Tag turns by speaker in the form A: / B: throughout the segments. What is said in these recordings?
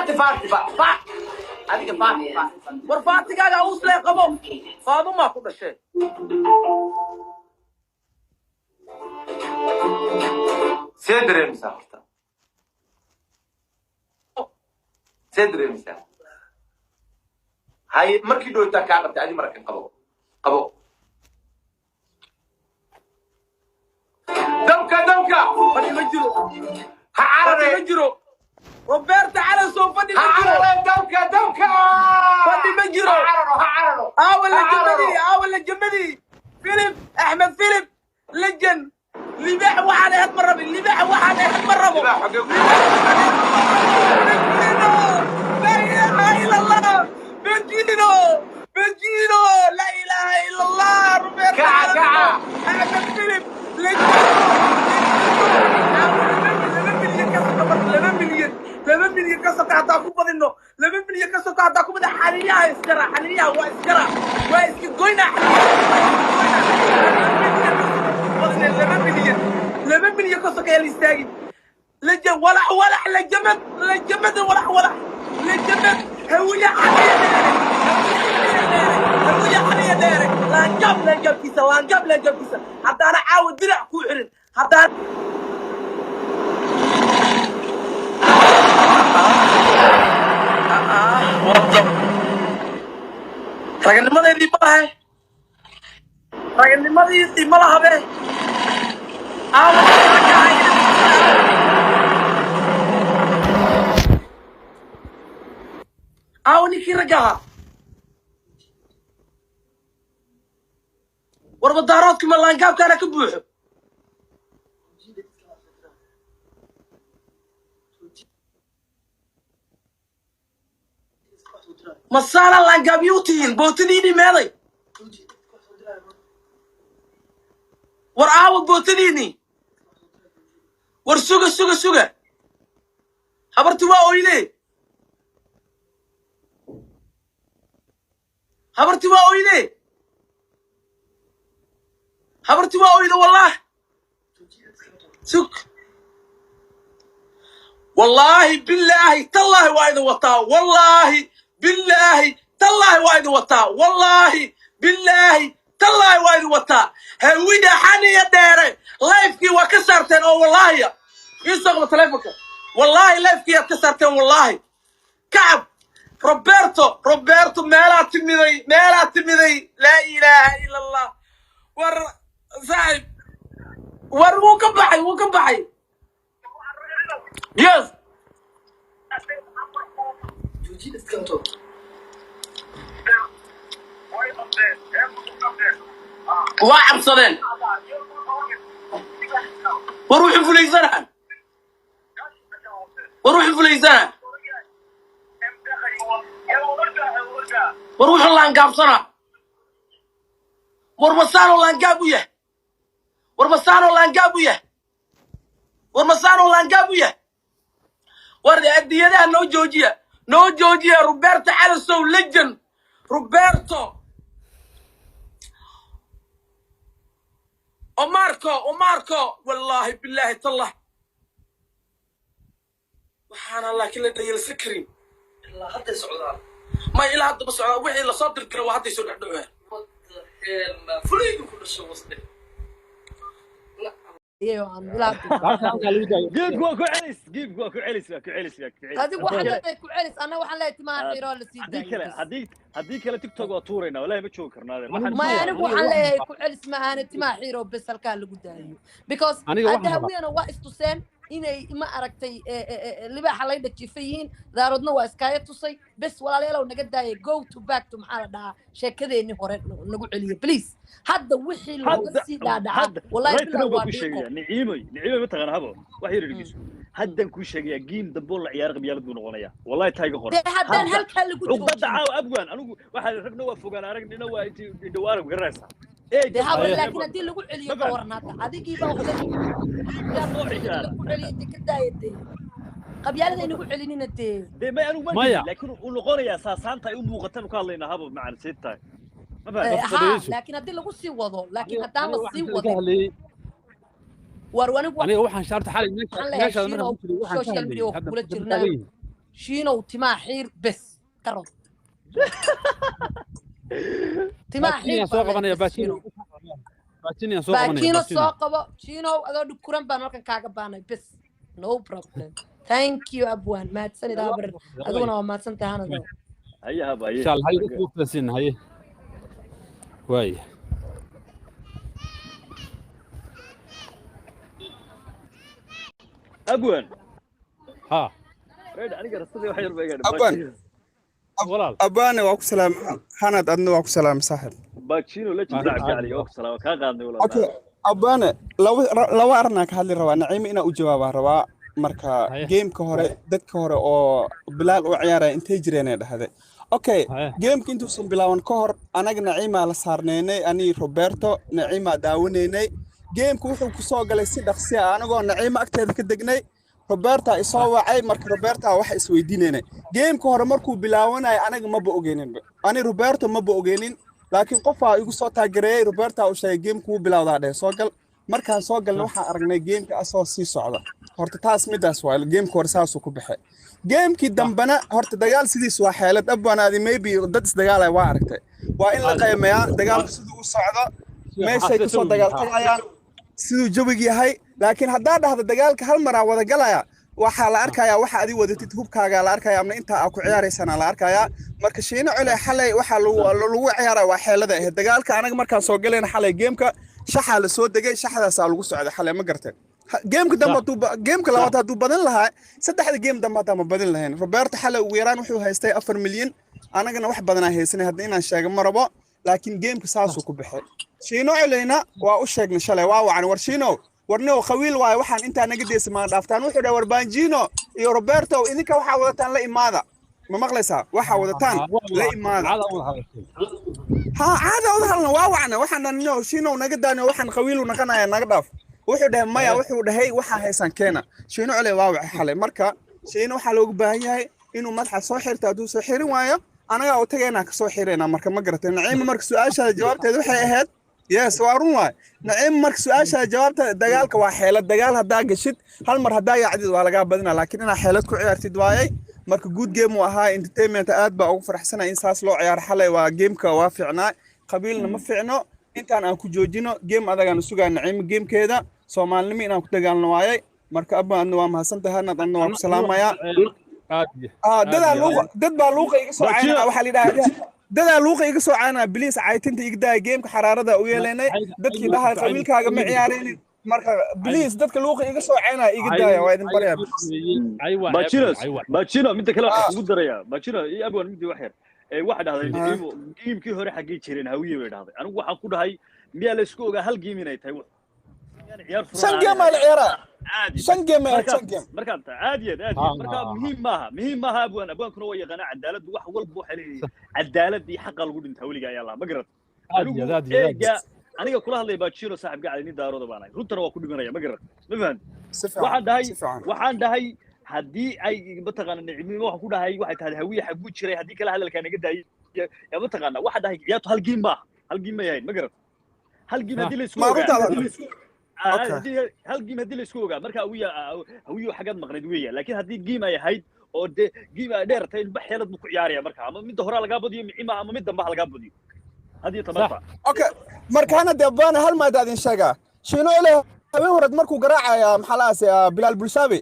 A: فاتي هذيك فاتي ورفاتي قاعد اوصل قبو فاضو ما كل شيء سيدري مسافرته سيدري مسافر هاي مركي دويتا كاغبت ادي مركن قبو دوكا فدي مجرو هعرر مجرو روبرت على صوفدي هعرر دوكا فدي مجرو هعرر ولا جمدي فيلم احمد فيلم لجن اللي باع واحد هتمرب اللي باع واحد هتمرب لا اله الا الله بنجينو لا اله الا الله روبرت كعا احمد فيلم لمن مليون كسر كعداكم بدينه لمن مليون كسر كعداكم بدي حاليا اسكرا واسكوينا لمن مليون كسر كيالي استاجي لجم ولا لجمد ولا لجمد هوية حاليا دارك لانجاب كيسا حتى انا عاود درع كوحرن حتى ragannimadii ma laha be ninkii raggaha warba daaroodkii mallaangaabkaana ka buuxo مسالا لانجابيوتين بوتنيني مالي ورعاود بوتنيني ورسوغا حبرتوا اويلي والله سوك والله بالله تالله وايد وطا والله بالله تالله وايد وطا والله بالله تالله وايد وطا هويدا حنيا ديري لايفكي وكسرتن او والله يسوق تليفونك والله لايفكي كسرتن والله كعب روبرتو ميلا تميدي لا اله الا الله ور صاحب وكبحي يس واحد صدين وروح فليزان وروح الله نقاب صنع ورمسانو لانقابويه ورد أدينا نو جوجيا روبرتو على سو لجن روبرتو وماركو والله بالله تالله سبحان الله كل ده يلسكرين إلا هذا سعودان ما إلا هذا بس سعودان وحي إلا صادر كلا وهذا يسوي عدوه فليد كل شيء وصله
B: ايوه عم بلعب
C: جيب كو علس
B: هذيك واحد كو علس انا waxaan leeyahay timaha xiro la sii
C: hadii kale tiktok waa tuurayna wallahi ma joogi karnaa
B: ma anigu waxaan leeyahay ku celis ma ahan timaha xiro bas halka lagu daayo because hada hawiyana waa istuseen inay ma aragtay libaxa lay dhajifayiin daaradna waa iskaaya tusay bas walaalayaal naga daayay go to back to maxaa la dhahaa sheekadeeni hore nagu celiyo please hadda wixii loo sii dhaadhaca wallahi
C: نعيمي ما تغنى هبو وحير رجيس هدن كل شيء جيم دبول عيار قبيلة دون غنيا والله تايق خور
B: هدن هلك اللي قلت
C: عقبة عاو أبوان أنا واحد ركنا وفوق أنا ركنا نوا دوار وقرصة
B: ده هذا لكن أدي اللي قول عليه كورنا هذه كيف أخذ عليه كداية دي قبيلة ده نقول علينا دي
C: ده ما أنا لكن الغنيا أساسا تاي مقتل وكالينا هبو مع الستة
B: لكن أدي اللي قول سوى لكن أدام السوى
D: أنا waxaan shaarta xalay meesha
B: social media kula jirnaa شينو تماحير بس كرو تماحير
D: سوق بني باتشينو سوق بني
B: باكينو سوق شينو هذا دكورن بانوكن كاغا بانay بس no problem thank you abwan ما تسني دابر aduna ما سنت انا دو
C: هيا هبا
D: ان شاء الله هي توفسين هي واي
C: أبوان
D: ها
C: ريد أنا قرصتي وحير بيجان
E: أبوان
D: والله
E: أبوان وأكو سلام هاند أدنى وأكو سلام صاحب
C: باكشينو لا تزعج علي وأكو سلام كان قادني ولا
E: أوكي أبوان لو أرناك هذي الروا نعيم إنا أجواب الروا مركا جيم كهرة دت كهرة أو بلال وعيارة إنت جرينا هذا أوكي جيم كنتو سن بلاون كهر أنا نعيم على صارنيني أني روبرتو نعيم داونيني جيم كوحو كسوق على سيد أخسيا أنا قول نعيم أكتر كدقني روبرتا إصابة عي مرك روبرتا واحد سويدينيني جيم كهر مركو بلاونا أنا ما بوجينين أنا روبرتا ما بوجينين لكن قفا يقول صوتها جري روبرتا أو شيء جيم كو بلاو هذا سوقل مركان سوقل نوحة أرجنا جيم كأساسي صعدة هرت تاس مدرس وال جيم كورساسو كبحة جيم كي دمبنا هرت دجال سيدي سوا حالة أبو أنا هذه ميبي ضد دجال واركته وإن لقيمة دجال سيدو صعدة ما شيء تصور دجال طلعيان سيدو جوجي هاي لكن هذا دجال كهالمرة وذا جلايا waxaa la arkayaa waxa adi wadatid hubkaaga la arkayaa amna inta aad ku ciyaaraysana la arkayaa marka shiina culay xalay waxa lagu ciyaaray waa xeelada ah dagaalka anaga markaan soo galeen xalay geemka shaxa la soo degay shaxdaas lagu socday xalay ma gartay geemka geemka labaad haduu badan lahaa saddexda geem dambe ma badan lahayn Roberto xalay ugu yaraan wuxuu haystay 4 milyan anagana wax badan aan haysanay hadda inaan sheego ma rabo laakiin geemka saasuu ku baxay shiina culayna waa u sheegnay shalay waa wacan war shiino warnoo qawiil waay waxaan inta naga deesmaan dhaaftaan wuxuu dhaw Banjino iyo Roberto idinka waxa wadataan la imaada ma maqlaysaa waxa wadataan la imaada caada wadahalna waa wacna waxaan noo shino naga daano waxaan qawiil u naqanaya naga dhaaf wuxuu dhahay maya wuxuu dhahay waxa haysan keena shino cule waa waxa xalay marka shino waxa loogu baahan yahay inuu madaxa soo xirto haduu soo xirin waayo anaga oo tagayna ka soo xireyna marka ma garatay naciim marka su'aasha jawaabteedu waxay ahayd yes وارون واي نعيم مرك سؤال جوابته دجالك وحيلة دجال هدا قشيد هالمر هدا يعدي ولا بدنا لكن أنا حيلتكو عيارتي دواي مرك جود جيم وهاي انترتينمنت آد بقى فرح سنة إنساس لو عيار حلا وجيم كوافعنا قبيلنا مفعنا أنت أنا أكو جوجينو جيم هذا كان سوق نعيم جيم كذا سومال نمي أنا كنت قال نواي مرك أبا أنه ما حسنت هنا أنه أبو سلامة يا دد بالوقة يقصوا عينا وحلي ده دada luuqa iga soo caana biliis caytinta iga daa geemka xaraarada u yeelanay dadkii dhahay qabiilkaaga ma ciyaareen marka biliis dadka luuqa iga soo caana iga daaya waa idin baraya
C: bachino midda kale waxa ugu daraya bachino iyo abwan mid wax yar ee waxa dhahday geemkii hore xagee jireen hawiye way dhahday anigu waxaan ku dhahay miyaa la isku ogaa hal geem inay tahay
E: shan geem ay ciyaara shan geem
C: marka عادي marka muhiim maaha abwaankuna waa yaqaan cadaalad wax walba waxa leeyahay cadaalad iyo xaq lagu dhintaa waliga ayaa la ma garad aniga kula hadlay Bachiro saaxib gacalini daarooda baanay runtana waa ku dhimanaya ma garad ma fahad waxaan dhahay hadii ay mataqaan nicmimo wax ku dhahay waxay tahay hawiye xagu jiray hadii kala hadalka naga daayay ya mataqaan waxa dhahay ciyaartu hal geem ma yahay ma garad hal geem hadii la isku hal جيم هدي الاسكوغا مركا هويو حاجات مقندويه لكن هدي جيم اي هيد او دي جيم دheertay baxeelad ku ciyaaraya marka ama mid hore laga badiyo micima ama mid dambe laga badiyo hadii tabarta
E: okay markaana deebana hal maad aadin sheega shino ile habeen horad markuu garaacaya maxalaas Bilal Bulshabi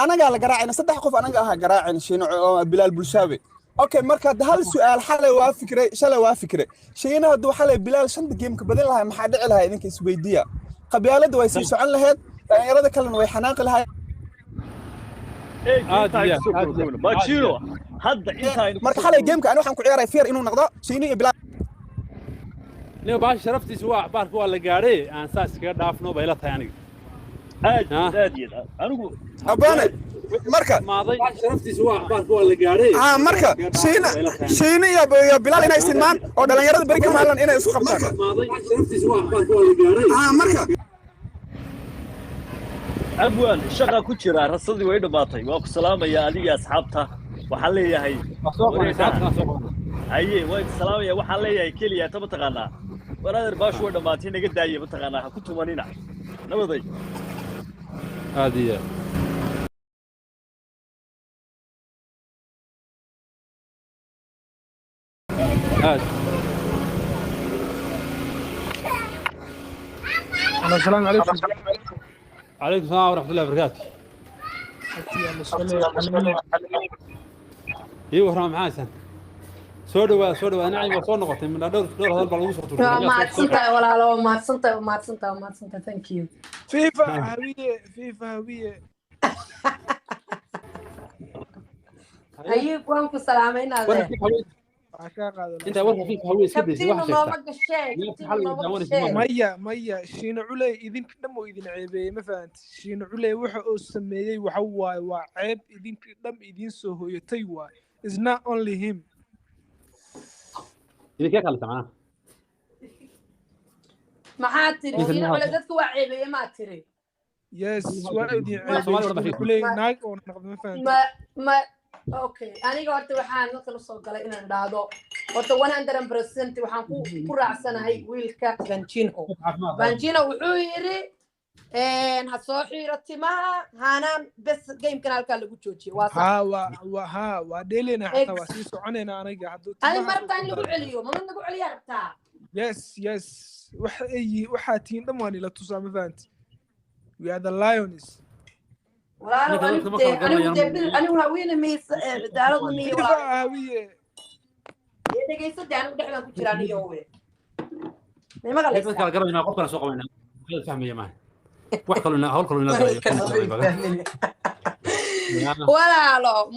E: anaga la garaacayna saddex qof anaga aha garaacin shino Bilal Bulshabi okay marka hal su'aal xalay waa fikray shalay waa fikray shino haduu xalay Bilal shanta game ka badan lahaa maxaa dhici lahaa idinka isweydiiya qabyaalada way sii socon lahayd dhalinyarada kalena way xanaaqi lahayd
C: Bachiro hadda inta
E: marka xalay geemka aan waxaan ku ciyaaray feer inuu noqdo Shiino iyo Bilal
D: niyo baash sharaftiisu waa baarku waa la gaaray aan saas kaga dhaafno bay la tahay aniga
C: aad anigu
E: abana marka
D: maaday sharaftiisu waa baarku waa la gaaray
E: marka Shiino iyo Bilal inay sinmaan oo dhalinyarada bari ka maalan inay isku qabtaan
D: maaday sharaftiisu waa baarku waa la gaaray
E: marka
C: abwaan shaqa ku jira rasadii way dhamaatay waa ku salaamaya adiga asxaabta waxaan leeyahay haye way salaamaya waxaan leeyahay kaliya ta mataqaana walaal baashu way dhamaatay naga daayay mataqaana ha ku tumanina nabaday
D: aadiya
F: السلام عليكم.
D: عليكم السلام ورحمة الله وبركاته. ايوه راه معاك سودو انا عايز وصل نقطه من دور هذا البلوغ صوت
B: ما تسنت ولا لا ما تسنت ثانك يو
F: فيفا هويه
B: ايوب وانكم سلامين هذا
D: انت وين فيك هويه سدس
B: واحد
F: ميا شين علي idin dham oo idin ceebay ma fahanti shiin culey waxa uu sameeyay waxa waa ceeb idin dham idin soo hooyatay waa is not only him
D: idin ka kala tamaa
B: maxaa tiri shiin culey dadku waa ceebay ma tiri
F: yes waa idin ceebay culey naag oo noqdo ma fahanti
B: ma okay aniga horta waxaan halka soo galay inaan dhaado horta 100% waxaan ku raacsanahay wiilka Banjino wuxuu yiri ha soo xiiro timaha hanaan bes game-kan halka lagu joojiyo
F: waa dheelena hatta waa sii soconayna aniga haduu
B: ani markaan lagu celiyo ma lagu celiyo rabtaa
F: yes waxa tiin dhamaan ila tusaa ma fahanti we are the lions
B: أنا وين ميس دارو مي
F: ولا هوية
B: يدقي صدق أنا بدي أحنا كتيراني يوه ما قال
D: لك كذا قربنا قبل سوق منا فهم يا مان وحكلنا هولكلنا
B: ولا لا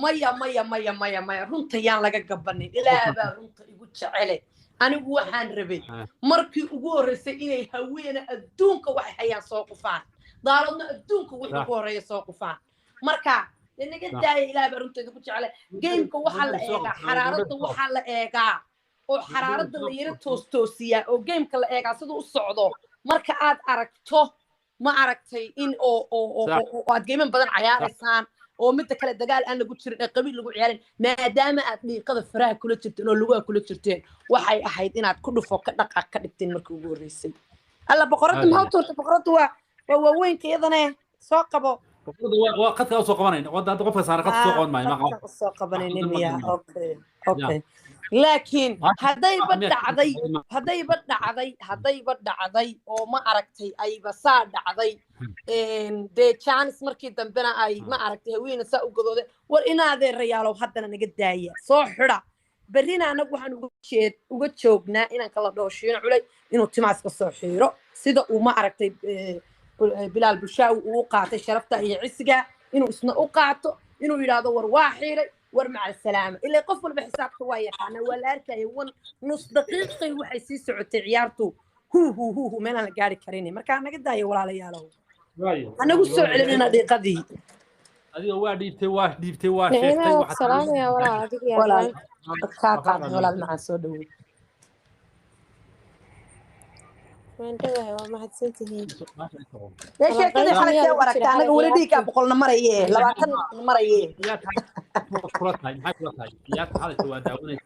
B: ميا رنت يان لقى قبني إلا با رنت يقول شعله أنا وحان ربي مركي وجورس إلي هوينا الدونك وحي حيان سوق فان دارنا الدونك وحي كوري سوق فان مركا لأنك داي إلى برنت يقول شعله جيمك وحلا إيجا حرارته وحلا إيجا وحرارة اللي يرد توستوسيا وجيمك اللي إيجا صدق الصعدة مركا عاد أركته ما أركتي إن أو عاد جيم بدن عيار إنسان ومتى كلا دجال أنا قلت شرنا قبيل لقوا عيارين ما دام أتني قذف فراغ كل ترتين أو لقوا كل ترتين وحي أحد إن عاد كله فوق دقة كرتين مركو جوريسي الله بقرات ما هو بقرات هو وين كذا نه ساقبه
D: وقد كان سوق بنين وده تقف صار قد سوق ما ما
B: سوق بنين مياه أوكي لكن هذي بدع عضي وما أركتي أي بصار عضي إن ده chance مركي دمبنا أي ما أركتي وين سأو قدوده وإنا هذا الرجال وحدنا نقد داية صحرا برينا أنا وحنا وقت شوقنا إن كلا دوشين علي إنه تماسك الصحيرة سيدا وما أركتي بلال بشاو وقعت شرفته هي عسقة إنه اسمه وقعته إنه يلاذ واحد ورمع السلامة إلا قفل بحساب شوية أنا ولا أركي نص دقيقة وحيسي سعود عيارته هو من أنا قاعد كريني ما كان قد هاي ولا لياله أنا قلت سعود لنا دقيقة
D: هذه هو ديبتي واحد
G: سلام يا
B: ولا كاكا ولا مع سودو
G: وانت ما حسنتي
B: يا شيخ كذا حركة ورك أنا ولدي كابقولنا مريه لبعتن مريه
D: يا حالة وداونة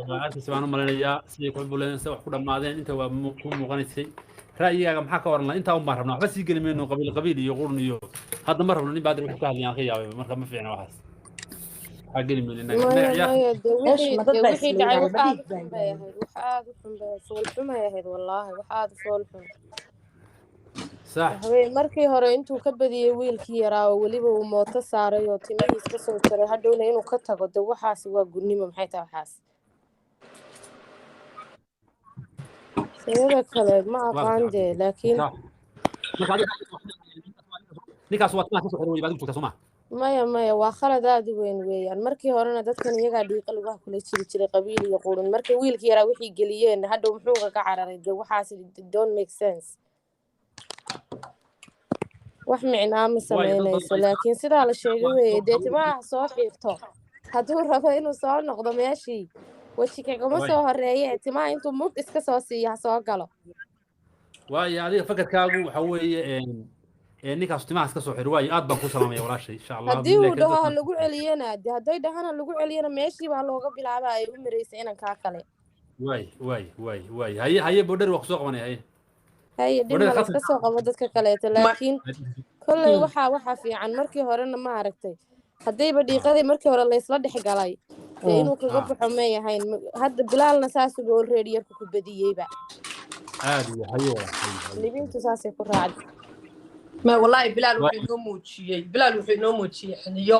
D: وعاد سبحان الله يا سيكون بولين سوى كل ما ذين أنت ومكون مغنيسي رأيي أنا محاكا ورنا أنت أو مرة بس يقول منه قبيل يقولون يو هذا مرة من بعد الحكاية اللي أخي يا مرة ما فينا واحد أقل من إنك
G: وحي دعي وحاد فول يا هيد والله وحاد فول
D: صح
G: markii hore intuu ka badiyay wiilkii yaraa waliba uu mooto saaray oo timihiis ka soo jaray hadhowna inuu ka tago de waxaas waa gudnimo maxay tahay waxaas sidoo kale ma aqaande laakiin
D: ninkaas waa ka soo xirmay baad joogtaa Soomaa
G: maya waa khalad aad u weyn weeyaan markii horena dadkan iyaga dhiiqa lagu kula jiray qabiil iyo qurun markii wiilkii yaraa wixii galiyeen hadhow muxuu ka cararay de waxaas don't make sense wax micnaa ma sameynayso laakiin sidaa la sheegay weeye dee timaha soo xiirto hadduu rabo inuu soo noqdo meeshii weji kagama soo horeeye timaha intuu mud iska soo siiya soo galo
D: waayo adiga fakarkaagu waxa weeye ninkaas timaha iska soo xir waayo aad baan ku salaamaya walaashay insha Allah
G: haddii uu dhaho lagu celiyana hadday dhahana lagu celiyana meeshii baa looga bilaabaa ay u maraysay inankaa kale
D: waay haye border waa ku soo qabanaya
G: هاي ديما لسه قبضت كقلات لكن كل وحى fiican markii horena ma aragtay haday ba dhiiqadii markii hore la isla dhex galay inuu kaga baxo ma yahayn hadda bilaalna saas ugu already yarku ku badiyeyba
D: عادي حيوه
G: libintu saasay ku raacday
B: ما والله بلال وحي نو موجiyay بلال وحي نو موجiyay xiliyo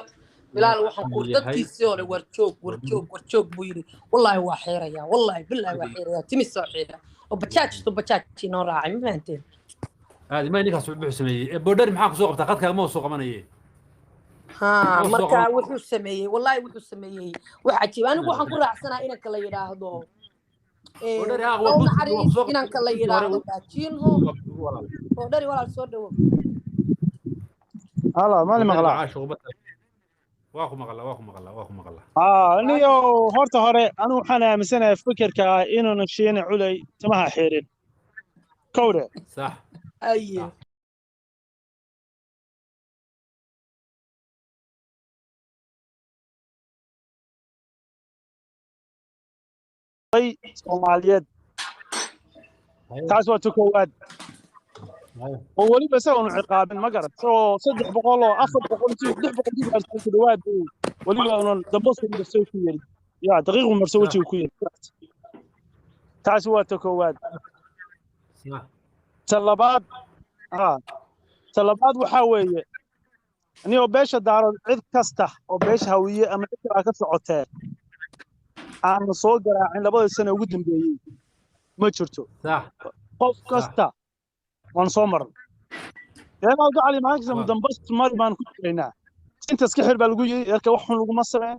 B: بلال waxaan ku dadkiisii hore warjoog buu yiri wallahi waa xeeraya wallahi billahi waa xeeraya timi soo xeera oo bajaaj noo raacay ma fahanteen
D: هذه ما نيكا سوق سميه بودر maxaa ku soo qabtaa qadka ma soo qabanayay
B: ها marka wuxuu sameeyay wallahi wuxuu sameeyay waxa jib anigu waxaan ku raacsanaa inaan kala yiraahdo بودر ها inaan kala yiraahdo baajiinho بودر walaal soo dhawo
H: هلا مالي مغلا
D: واخو مغلا
H: انيو horta hore anu waxaan aaminsanahay fikirka inuu nafsiyana culay tamaha xeerin kowre
D: صح
B: اي
H: Soomaaliyeed taas waa tukowaad oo waliba isagoon ciqaabin ma garad soo 300 oo 400 600 ku dhawaad waliba aan dambaska soo ku yiri yaa daqiiqo marso wajiga ku yiri taas waa tukowaad talabaad waxa weeye anigoo beesha daaro cid kasta oo beesha hawiye ama cid kale ka socotee aan soo garaacin labada sano ugu dambeeyay ma jirto qof kasta waan soo maray iyadoo gacali maanta dambas mari baan ku jirnaa inta iska xir baa lagu yiri yarka wax xun lagu ma sameyn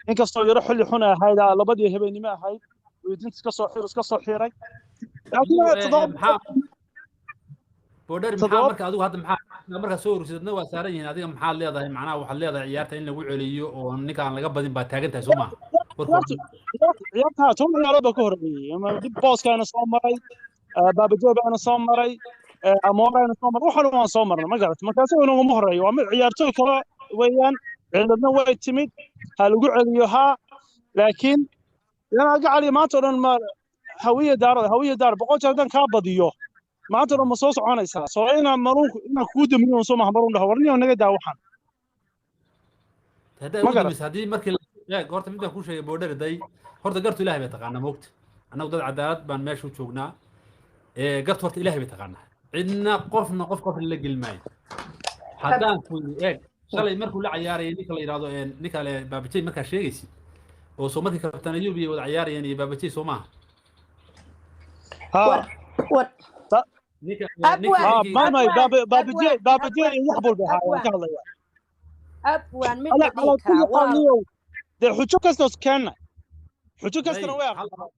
H: inkastoo yaro xilli xun ahayd labadii habeenimo ahayd weydinta iska soo xiray
D: بودر maxaa marka adigu hadda maxaa marka soo urursadna waa saaran yihiin adiga maxaa leedahay macnaha waxa leedahay ciyaarta in lagu celiyo oo ninkaan laga badin baa taagan tahay Soomaa
H: ciyaarta toban yaroo ka horeeyay ama dib booskaana soo maray baabajoobana soo maray amoorana soo maray waxaan waan soo marnay ma garat markaas oo inagu ma horeeyo waa mid ciyaartoy kale weeyaan ciidadna way timid ha lagu celiyo laakiin yana gacali maanta dhan ma hawiye daar boqol jeer dan ka badiyo maanta ma soo soconaysaa soo ina ku damiyo soo mahbaruun dhaw warniyo naga daa waxaan
D: hadii markii horta midaan ku sheegay boodhar day horta gartu ilaahay bay taqaanaa moogta annagu dad cadaalad baan meesha u joognaa gartu horta ilaahay bay taqaanaa cidna qof la gelmaayo haddaan ku shalay markuu la ciyaarayay ninka la yiraahdo ninka le baabajay markaa sheegaysid oo soo markii kabtan ayuub iyo wada ciyaarayeen iyo baabajay soo maaha
H: baabajay wax walba ka hadlaya
B: abwaan mid dhigka
H: xujo kasta way aqbal